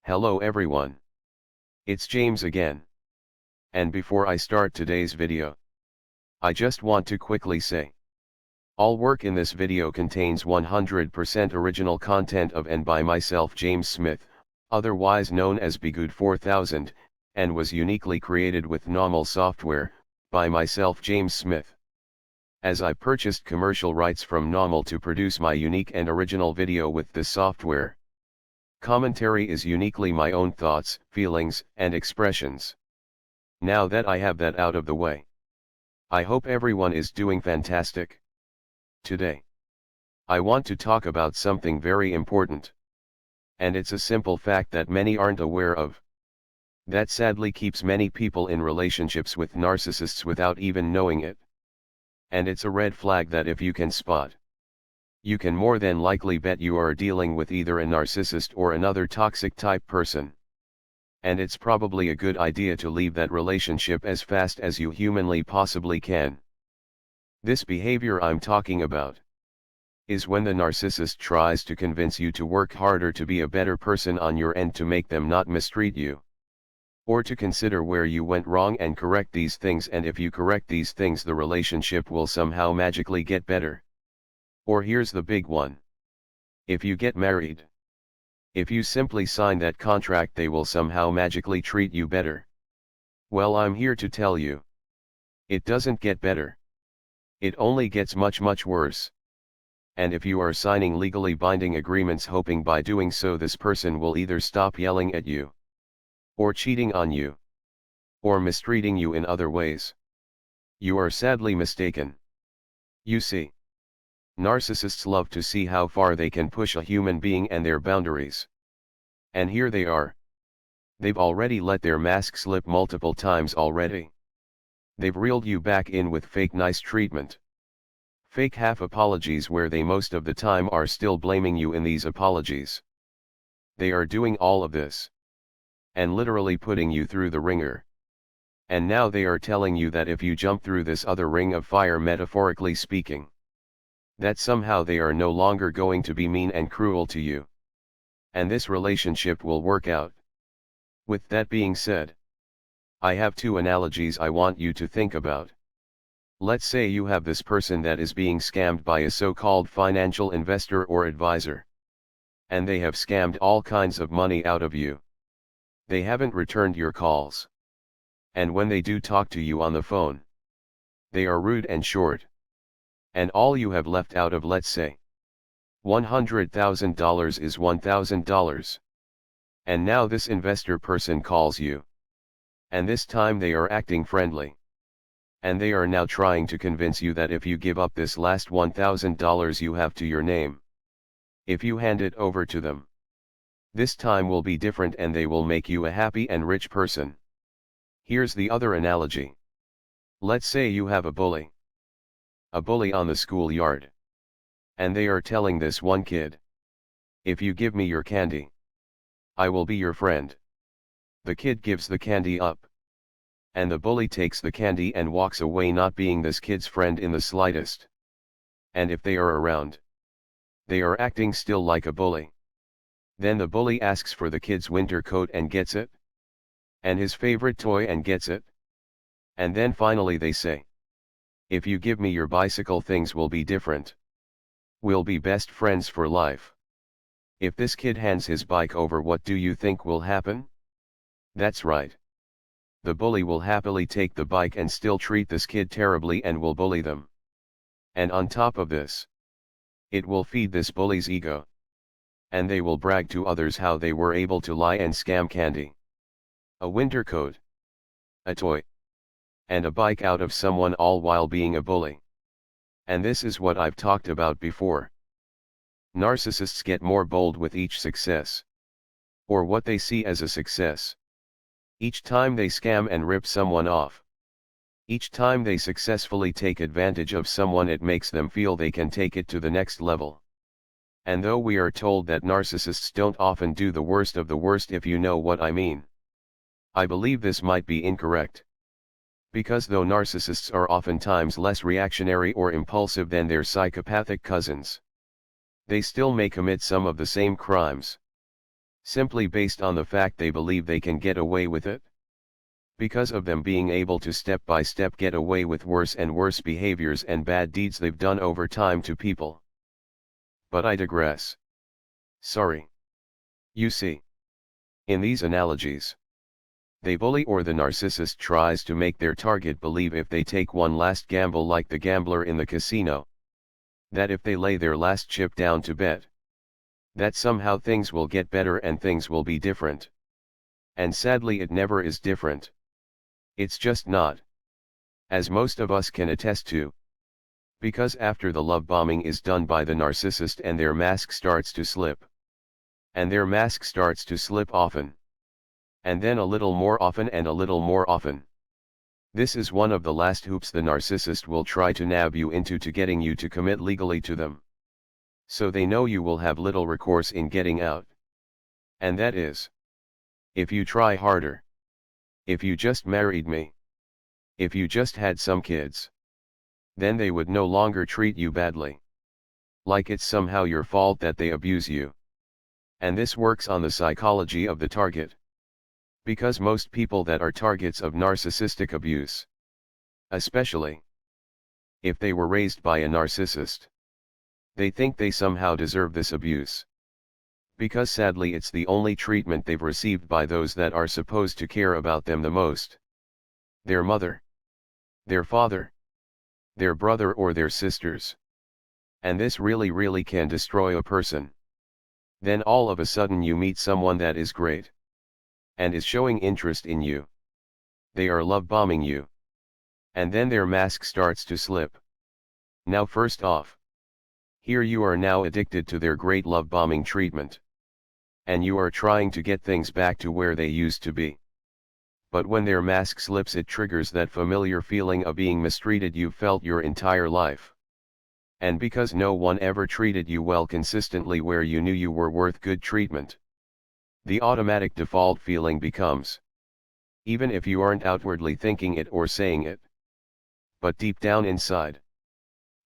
Hello everyone. It's James again. And before I start today's video, I just want to quickly say, all work in this video contains 100% original content of and by myself James Smith, otherwise known as Bgood 4000, and was uniquely created with NAWMAL software, by myself James Smith. As I purchased commercial rights from NAWMAL to produce my unique and original video with this software. Commentary is uniquely my own thoughts, feelings, and expressions. Now that I have that out of the way, I hope everyone is doing fantastic. Today, I want to talk about something very important. And it's a simple fact that many aren't aware of. That sadly keeps many people in relationships with narcissists without even knowing it. And it's a red flag that if you can spot, you can more than likely bet you are dealing with either a narcissist or another toxic type person. And it's probably a good idea to leave that relationship as fast as you humanly possibly can. This behavior I'm talking about is when the narcissist tries to convince you to work harder to be a better person on your end to make them not mistreat you. Or to consider where you went wrong and correct these things, and if you correct these things the relationship will somehow magically get better. Or here's the big one. If you get married, if you simply sign that contract they will somehow magically treat you better. Well, I'm here to tell you, it doesn't get better. It only gets much worse. And if you are signing legally binding agreements hoping by doing so this person will either stop yelling at you, or cheating on you, or mistreating you in other ways, you are sadly mistaken. You see, narcissists love to see how far they can push a human being and their boundaries. And here they are. They've already let their mask slip multiple times already. They've reeled you back in with fake nice treatment. Fake half apologies where they most of the time are still blaming you in these apologies. They are doing all of this, and literally putting you through the ringer. And now they are telling you that if you jump through this other ring of fire, metaphorically speaking, that somehow they are no longer going to be mean and cruel to you. And this relationship will work out. With that being said, I have two analogies I want you to think about. Let's say you have this person that is being scammed by a so-called financial investor or advisor. And they have scammed all kinds of money out of you. They haven't returned your calls. And when they do talk to you on the phone, they are rude and short. And all you have left out of, let's say, $100,000 is $1,000. And now this investor person calls you. And this time they are acting friendly. And they are now trying to convince you that if you give up this last $1,000 you have to your name, if you hand it over to them, this time will be different and they will make you a happy and rich person. Here's the other analogy. Let's say you have a bully on the schoolyard. And they are telling this one kid, if you give me your candy, I will be your friend. The kid gives the candy up. And the bully takes the candy and walks away, not being this kid's friend in the slightest. And if they are around, they are acting still like a bully. Then the bully asks for the kid's winter coat and gets it. And his favorite toy and gets it. And then finally they say, if you give me your bicycle things will be different. We'll be best friends for life. If this kid hands his bike over, what do you think will happen? That's right. The bully will happily take the bike and still treat this kid terribly and will bully them. And on top of this, it will feed this bully's ego. And they will brag to others how they were able to lie and scam candy, a winter coat, a toy, and a bike out of someone, all while being a bully. And this is what I've talked about before. Narcissists get more bold with each success, or what they see as a success. Each time they scam and rip someone off. Each time they successfully take advantage of someone, it makes them feel they can take it to the next level. And though we are told that narcissists don't often do the worst of the worst, if you know what I mean, I believe this might be incorrect. Because though narcissists are oftentimes less reactionary or impulsive than their psychopathic cousins, they still may commit some of the same crimes. simply based on the fact they believe they can get away with it. Because of them being able to step by step get away with worse and worse behaviors and bad deeds they've done over time to people. But I digress. Sorry. You see, in these analogies, they bully or the narcissist tries to make their target believe if they take one last gamble like the gambler in the casino, that if they lay their last chip down to bet, that somehow things will get better and things will be different. And sadly it never is different. It's just not. As most of us can attest to. Because after the love bombing is done by the narcissist and their mask starts to slip. And their mask starts to slip often. And then a little more often and a little more often. This is one of the last hoops the narcissist will try to nab you into to getting you to commit legally to them. So they know you will have little recourse in getting out. And that is, if you try harder. If you just married me. If you just had some kids. Then they would no longer treat you badly. Like it's somehow your fault that they abuse you. And this works on the psychology of the target. Because most people that are targets of narcissistic abuse, especially if they were raised by a narcissist, they think they somehow deserve this abuse. Because sadly it's the only treatment they've received by those that are supposed to care about them the most. Their mother, their father, their brother or their sisters. And this really can destroy a person. Then all of a sudden you meet someone that is great. And is showing interest in you. They are love bombing you. And then their mask starts to slip. Now first off, here you are now addicted to their great love bombing treatment. And you are trying to get things back to where they used to be. But when their mask slips it triggers that familiar feeling of being mistreated you've felt your entire life. And because no one ever treated you well consistently where you knew you were worth good treatment, the automatic default feeling becomes, even if you aren't outwardly thinking it or saying it, but deep down inside,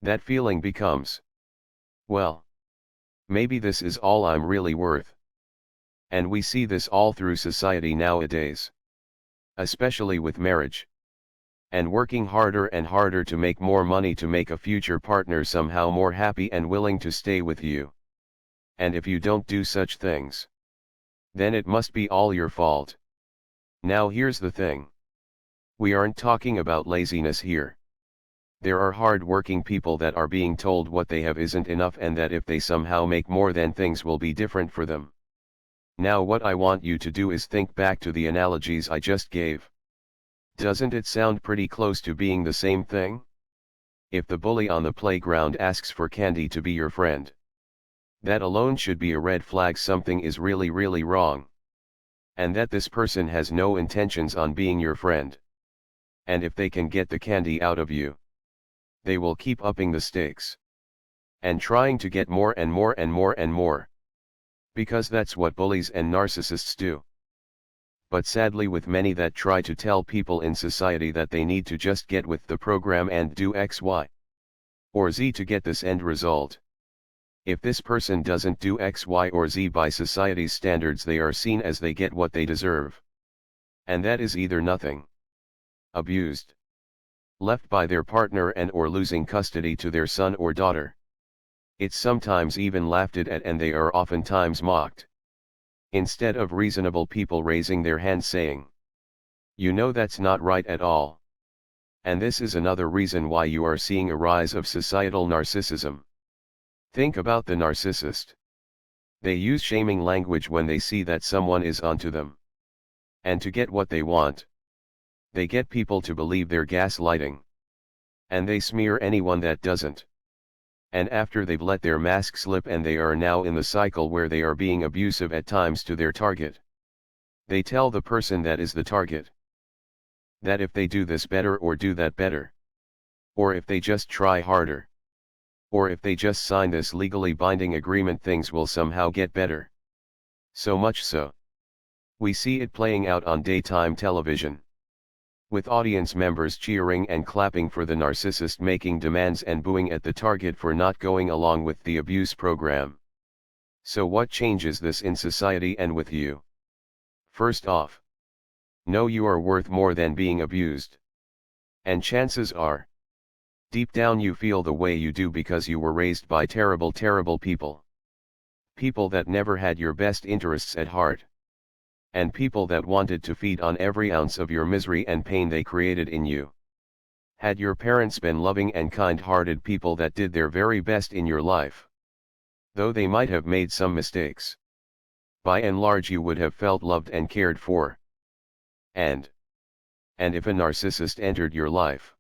that feeling becomes, well, maybe this is all I'm really worth. And we see this all through society nowadays. Especially with marriage. And working harder and harder to make more money to make a future partner somehow more happy and willing to stay with you. And if you don't do such things, then it must be all your fault. Now here's the thing. We aren't talking about laziness here. There are hard-working people that are being told what they have isn't enough and that if they somehow make more then things will be different for them. Now what I want you to do is think back to the analogies I just gave. Doesn't it sound pretty close to being the same thing? If the bully on the playground asks for candy to be your friend, that alone should be a red flag something is really wrong. And that this person has no intentions on being your friend. And if they can get the candy out of you, they will keep upping the stakes. And trying to get more and more and more and more. Because that's what bullies and narcissists do. But sadly with many that try to tell people in society that they need to just get with the program and do X, Y, or Z to get this end result. If this person doesn't do X, Y or Z by society's standards they are seen as they get what they deserve. And that is either nothing, abused, left by their partner and or losing custody to their son or daughter. It's sometimes even laughed at and they are oftentimes mocked. Instead of reasonable people raising their hands saying, you know that's not right at all. And this is another reason why you are seeing a rise of societal narcissism. Think about the narcissist. They use shaming language when they see that someone is onto them. And to get what they want, they get people to believe they're gaslighting. And they smear anyone that doesn't. And after they've let their mask slip and they are now in the cycle where they are being abusive at times to their target, they tell the person that is the target that if they do this better or do that better, or if they just try harder, or if they just sign this legally binding agreement things will somehow get better. So much so, we see it playing out on daytime television, with audience members cheering and clapping for the narcissist making demands and booing at the target for not going along with the abuse program. So what changes this in society and with you? First off, know you are worth more than being abused. And chances are, deep down you feel the way you do because you were raised by terrible people. People that never had your best interests at heart. And people that wanted to feed on every ounce of your misery and pain they created in you. Had your parents been loving and kind-hearted people that did their very best in your life, though they might have made some mistakes, by and large you would have felt loved and cared for. And if a narcissist entered your life,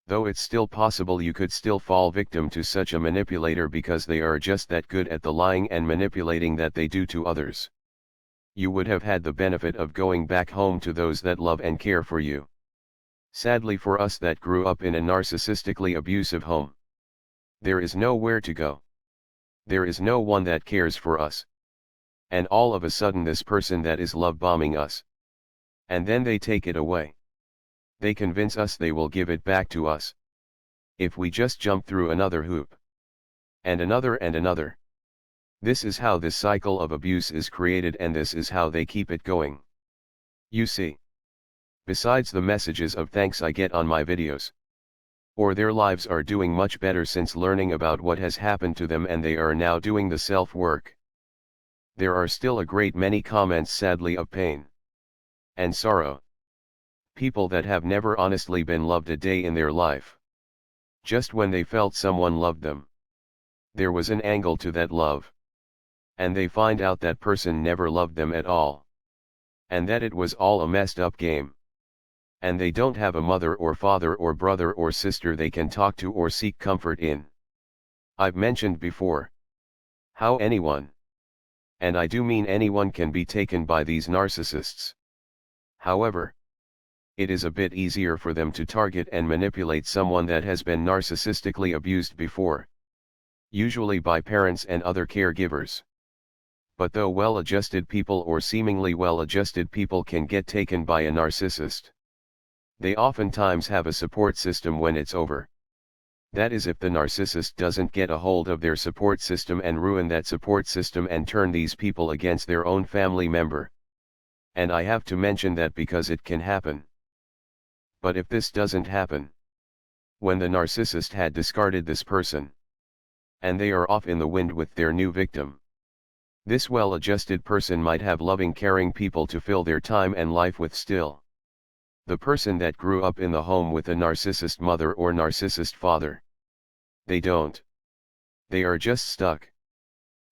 though it's still possible you could still fall victim to such a manipulator because they are just that good at the lying and manipulating that they do to others, you would have had the benefit of going back home to those that love and care for you. Sadly for us that grew up in a narcissistically abusive home, there is nowhere to go. There is no one that cares for us. And all of a sudden this person that is love bombing us. And then they take it away. They convince us they will give it back to us if we just jump through another hoop. And another and another. This is how this cycle of abuse is created, and this is how they keep it going. You see, besides the messages of thanks I get on my videos, or their lives are doing much better since learning about what has happened to them and they are now doing the self-work, there are still a great many comments sadly of pain and sorrow. People that have never honestly been loved a day in their life. Just when they felt someone loved them, there was an angle to that love. And they find out that person never loved them at all. And that it was all a messed up game. And they don't have a mother or father or brother or sister they can talk to or seek comfort in. I've mentioned before how anyone, and I do mean anyone, can be taken by these narcissists. However, it is a bit easier for them to target and manipulate someone that has been narcissistically abused before. Usually by parents and other caregivers. But though well-adjusted people or seemingly well-adjusted people can get taken by a narcissist, they oftentimes have a support system when it's over. That is, if the narcissist doesn't get a hold of their support system and ruin that support system and turn these people against their own family member. And I have to mention that because it can happen. But if this doesn't happen, when the narcissist had discarded this person, and they are off in the wind with their new victim, this well-adjusted person might have loving, caring people to fill their time and life with still. The person that grew up in the home with a narcissist mother or narcissist father. They don't. They are just stuck.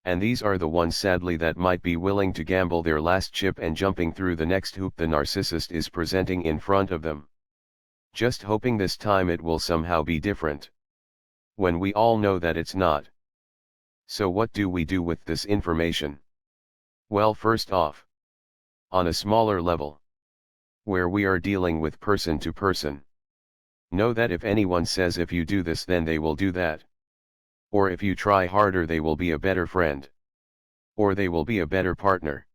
And these are the ones sadly that might be willing to gamble their last chip and jumping through the next hoop the narcissist is presenting in front of them. Just hoping this time it will somehow be different. When we all know that it's not. So what do we do with this information? Well, first off, on a smaller level, where we are dealing with person to person, know that if anyone says if you do this then they will do that. Or if you try harder they will be a better friend. Or they will be a better partner.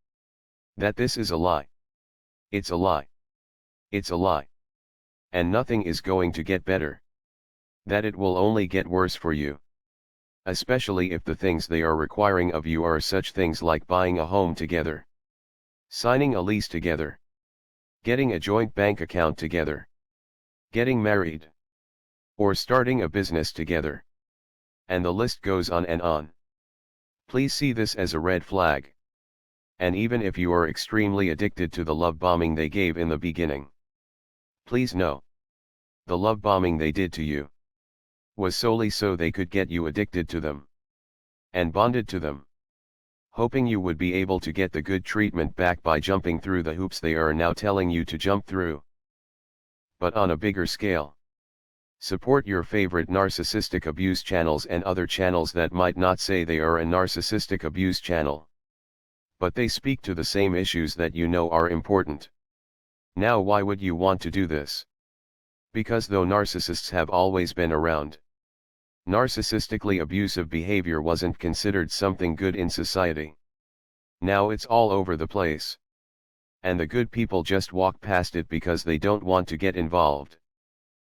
That this is a lie. It's a lie. It's a lie. And nothing is going to get better. That it will only get worse for you. Especially if the things they are requiring of you are such things like buying a home together, signing a lease together, getting a joint bank account together, getting married, or starting a business together. And the list goes on and on. Please see this as a red flag. And even if you are extremely addicted to the love bombing they gave in the beginning, please know, the love bombing they did to you was solely so they could get you addicted to them and bonded to them, hoping you would be able to get the good treatment back by jumping through the hoops they are now telling you to jump through. But on a bigger scale, support your favorite narcissistic abuse channels and other channels that might not say they are a narcissistic abuse channel, but they speak to the same issues that you know are important. Now, why would you want to do this? Because though narcissists have always been around, narcissistically abusive behavior wasn't considered something good in society. Now it's all over the place. And the good people just walk past it because they don't want to get involved.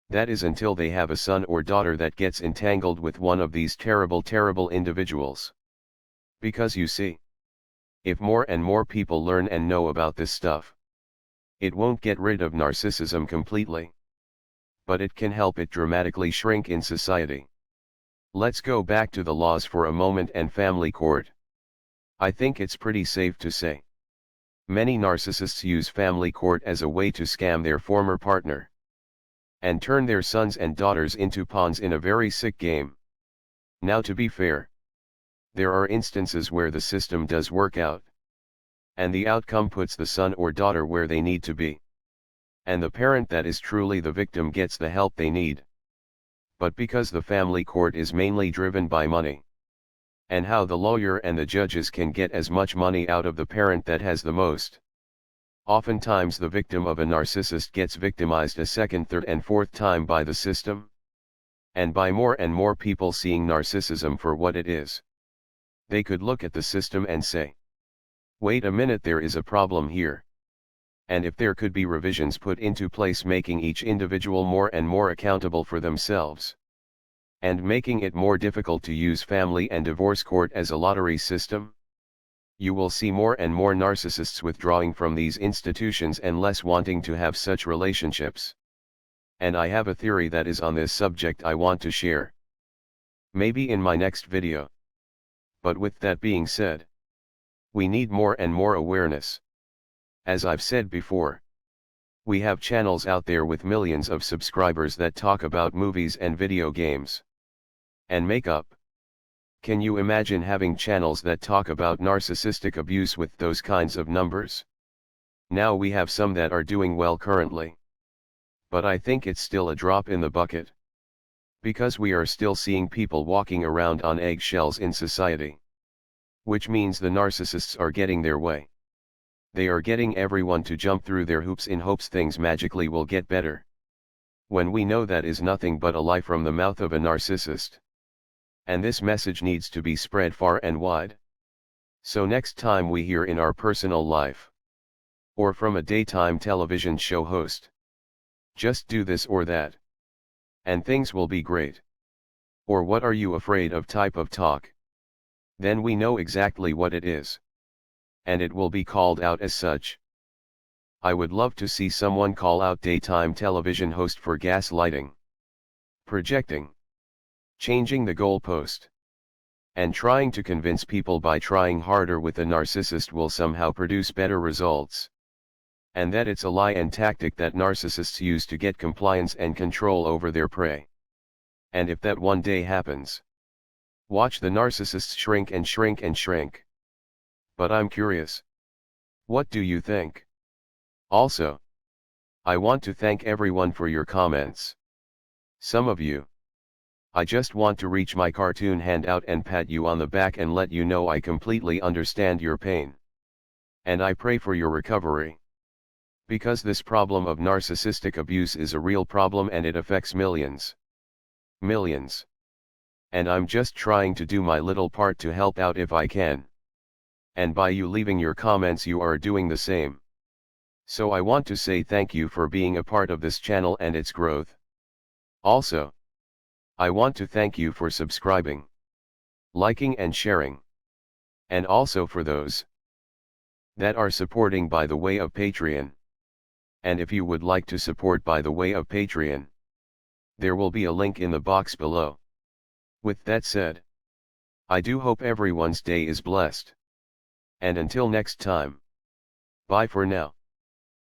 That is until they have a son or daughter that gets entangled with one of these terrible individuals. Because you see, if more and more people learn and know about this stuff, it won't get rid of narcissism completely, but it can help it dramatically shrink in society. Let's go back to the laws for a moment and family court. I think it's pretty safe to say many narcissists use family court as a way to scam their former partner and turn their sons and daughters into pawns in a very sick game. Now, to be fair, there are instances where the system does work out, and the outcome puts the son or daughter where they need to be, and the parent that is truly the victim gets the help they need. But because the family court is mainly driven by money, and how the lawyer and the judges can get as much money out of the parent that has the most, oftentimes the victim of a narcissist gets victimized a second, third and fourth time by the system, and by more and more people seeing narcissism for what it is. They could look at the system and say, wait a minute, there is a problem here. And if there could be revisions put into place making each individual more and more accountable for themselves, and making it more difficult to use family and divorce court as a lottery system, you will see more and more narcissists withdrawing from these institutions and less wanting to have such relationships. And I have a theory that is on this subject I want to share, maybe in my next video. But with that being said, we need more and more awareness. As I've said before, we have channels out there with millions of subscribers that talk about movies and video games and makeup. Can you imagine having channels that talk about narcissistic abuse with those kinds of numbers? Now we have some that are doing well currently, but I think it's still a drop in the bucket, because we are still seeing people walking around on eggshells in society. Which means the narcissists are getting their way. They are getting everyone to jump through their hoops in hopes things magically will get better, when we know that is nothing but a lie from the mouth of a narcissist. And this message needs to be spread far and wide. So next time we hear in our personal life, or from a daytime television show host, just do this or that, and things will be great, or what are you afraid of type of talk, then we know exactly what it is, and it will be called out as such. I would love to see someone call out daytime television host for gaslighting, projecting, changing the goalpost, and trying to convince people by trying harder with a narcissist will somehow produce better results, and that it's a lie and tactic that narcissists use to get compliance and control over their prey. And if that one day happens, watch the narcissists shrink and shrink and shrink. But I'm curious, what do you think? Also, I want to thank everyone for your comments. Some of you, I just want to reach my cartoon hand out and pat you on the back and let you know I completely understand your pain. And I pray for your recovery. Because this problem of narcissistic abuse is a real problem and it affects millions. Millions. And I'm just trying to do my little part to help out if I can. And by you leaving your comments you are doing the same. So I want to say thank you for being a part of this channel and its growth. Also, I want to thank you for subscribing, liking and sharing. And also for those that are supporting by the way of Patreon. And if you would like to support by the way of Patreon, there will be a link in the box below. With that said, I do hope everyone's day is blessed. And until next time, bye for now.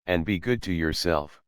And be good to yourself.